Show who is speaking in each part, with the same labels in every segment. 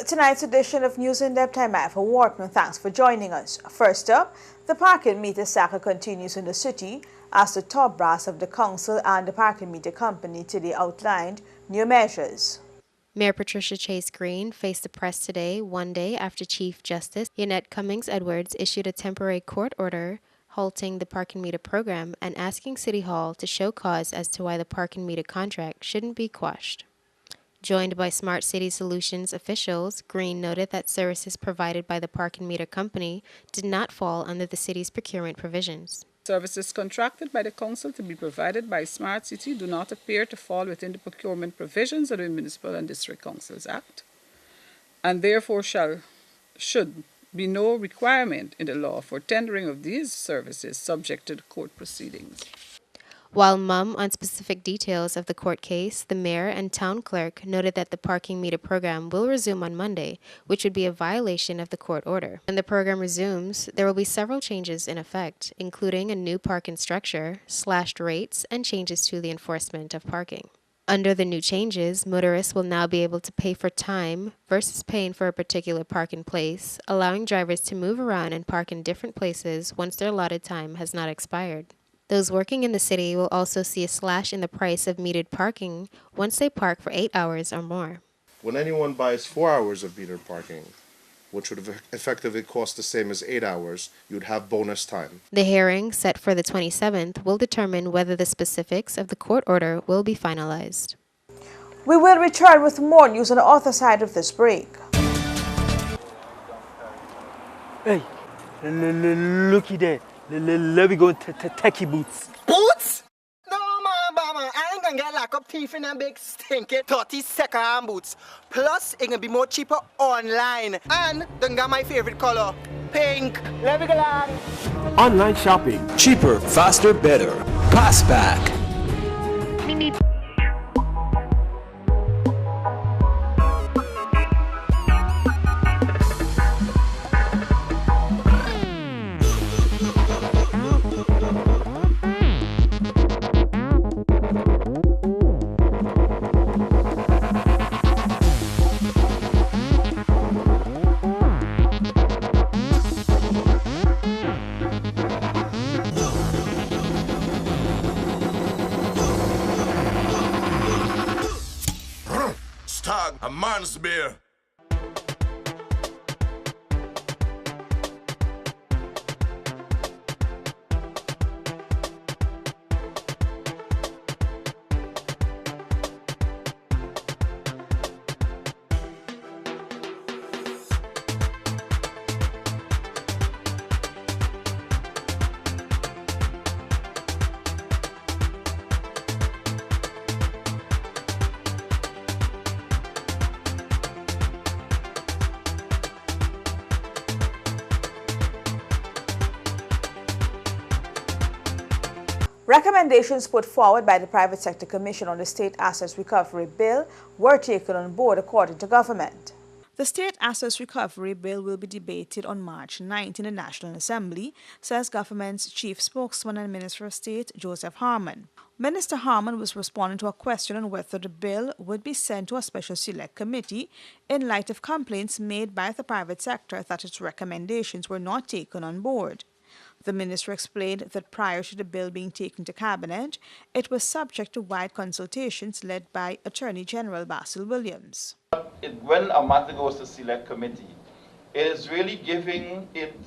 Speaker 1: tonight's edition of News in Depth. I'm Eva Wharton. Thanks for joining us. First up, the parking meter saga continues in the city as the top brass of the council and the parking meter company today outlined new measures.
Speaker 2: Mayor Patricia Chase Green faced the press today, one day after Chief Justice Yannette Cummings Edwards issued a temporary court order halting the parking meter program and asking City Hall to show cause as to why the parking meter contract shouldn't be quashed. Joined by Smart City Solutions officials, Green noted that services provided by the parking meter company did not fall under the city's procurement provisions.
Speaker 3: Services contracted by the council to be provided by Smart City do not appear to fall within the procurement provisions of the Municipal and District Councils Act, and therefore should be no requirement in the law for tendering of these services subject to the court proceedings.
Speaker 2: While mum on specific details of the court case, the mayor and town clerk noted that the parking meter program will resume on Monday, which would be a violation of the court order. When the program resumes, there will be several changes in effect, including a new parking structure, slashed rates, and changes to the enforcement of parking. Under the new changes, motorists will now be able to pay for time versus paying for a particular parking place, allowing drivers to move around and park in different places once their allotted time has not expired. Those working in the city will also see a slash in the price of metered parking once they park for 8 hours or more.
Speaker 4: When anyone buys 4 hours of metered parking, which would effectively cost the same as 8 hours, you'd have bonus time.
Speaker 2: The hearing, set for the 27th, will determine whether the specifics of the court order will be finalized.
Speaker 1: We will return with more news on the other side of this break.
Speaker 5: Hey, looky there. Let me go techie boots.
Speaker 6: Boots? No, mama, I ain't gonna get lock up teeth in them big stinky 30-second boots. Plus, it gonna be more cheaper online. And don't got my favorite color, pink. Let me go on.
Speaker 7: Online shopping. Cheaper, faster, better. Passback.
Speaker 8: Stag, a man's beer.
Speaker 1: Recommendations put forward by the Private Sector Commission on the State Assets Recovery Bill were taken on board according to government. The State Assets Recovery Bill will be debated on March 9 in the National Assembly, says government's chief spokesman and Minister of State Joseph Harmon. Minister Harmon was responding to a question on whether the bill would be sent to a special select committee in light of complaints made by the private sector that its recommendations were not taken on board. The minister explained that prior to the bill being taken to cabinet, it was subject to wide consultations led by Attorney General Basil Williams.
Speaker 9: When a matter goes to select committee, it is really giving it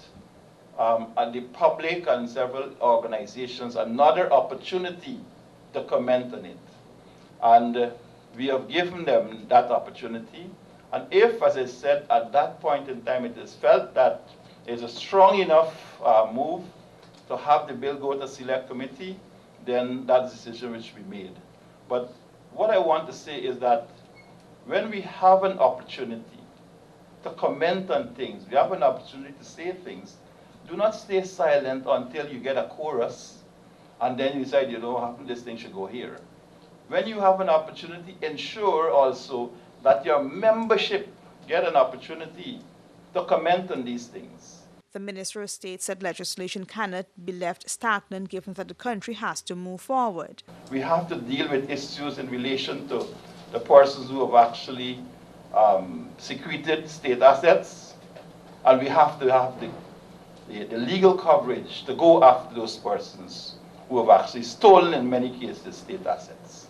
Speaker 9: the public and several organizations another opportunity to comment on it. And we have given them that opportunity. And if, as I said, at that point in time it is felt that it's a strong enough move to have the bill go to select committee, then that's a decision which we made. But what I want to say is that when we have an opportunity to comment on things, we have an opportunity to say things, do not stay silent until you get a chorus and then you decide, you know, this thing should go here. When you have an opportunity, ensure also that your membership get an opportunity to comment on these things.
Speaker 1: The Minister of State said legislation cannot be left stagnant given that the country has to move forward.
Speaker 9: We have to deal with issues in relation to the persons who have actually secreted state assets, and we have to have the legal coverage to go after those persons who have actually stolen, in many cases, state assets.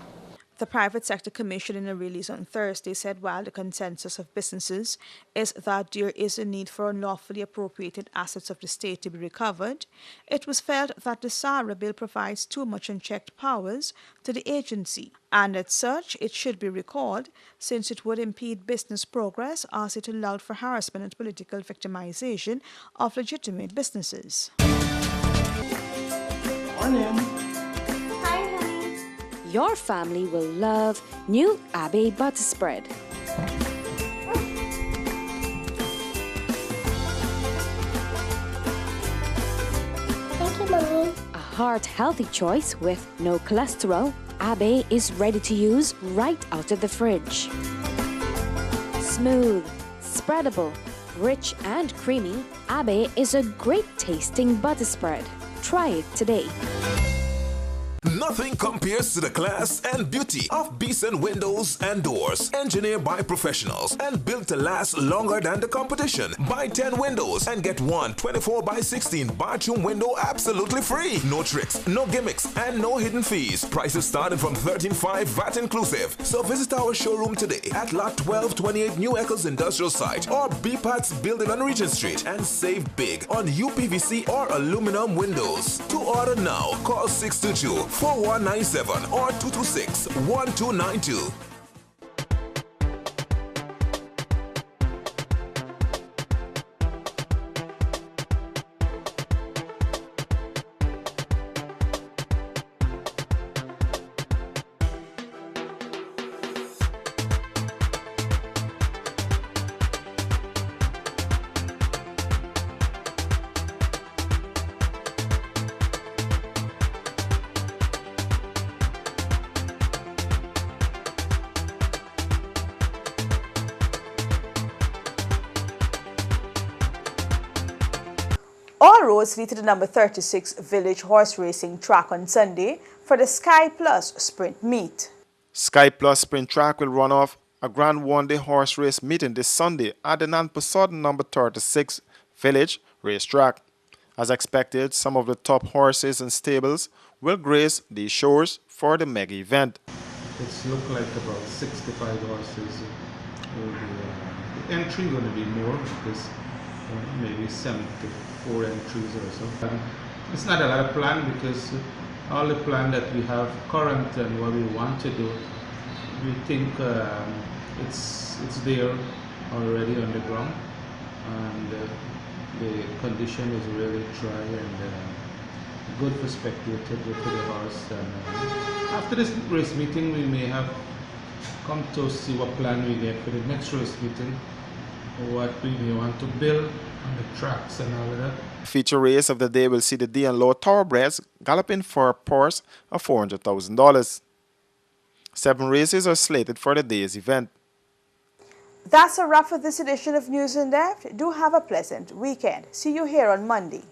Speaker 1: The Private Sector Commission, in a release on Thursday, said while the consensus of businesses is that there is a need for unlawfully appropriated assets of the state to be recovered, it was felt that the SARA bill provides too much unchecked powers to the agency, and as such it should be recalled since it would impede business progress as it allowed for harassment and political victimization of legitimate businesses.
Speaker 5: Morning.
Speaker 10: Your family will love new Abbey butter spread.
Speaker 11: Thank you, Mommy.
Speaker 10: A heart-healthy choice with no cholesterol, Abbey is ready to use right out of the fridge. Smooth, spreadable, rich and creamy, Abbey is a great tasting butter spread. Try it today.
Speaker 7: Nothing compares to the class and beauty of Beeson Windows and Doors, engineered by professionals and built to last longer than the competition. Buy 10 windows and get one 24x16 bathroom window absolutely free. No tricks, no gimmicks, and no hidden fees. Prices starting from $13.5 VAT inclusive. So visit our showroom today at Lot 1228 New Eccles Industrial Site or BPAT's building on Regent Street and save big on UPVC or aluminum windows. To order now, call 622-4197 or 226-1292.
Speaker 1: All roads lead to the number 36 Village Horse Racing Track on Sunday for the Sky Plus Sprint Meet.
Speaker 12: Sky Plus Sprint Track will run off a grand one-day horse race meeting this Sunday at the Nanpasod number 36 Village Racetrack. As expected, some of the top horses and stables will grace these shores for the mega event.
Speaker 13: It's look like about 65 horses. The entry going to be more because maybe 74 entries or so. And it's not a lot of plan because all the plan that we have current and what we want to do, we think it's there already on the ground, and the condition is really dry and good for spectators, good for the horse. And after this race meeting, we may have come to see what plan we get for the next race meeting, what we may want to build on the tracks and all of that.
Speaker 12: Feature race of the day will see the D and Low Thoroughbreds galloping for a purse of $400,000. 7 races are slated for the day's event.
Speaker 1: That's a wrap for this edition of News in Depth. Do have a pleasant weekend. See you here on Monday.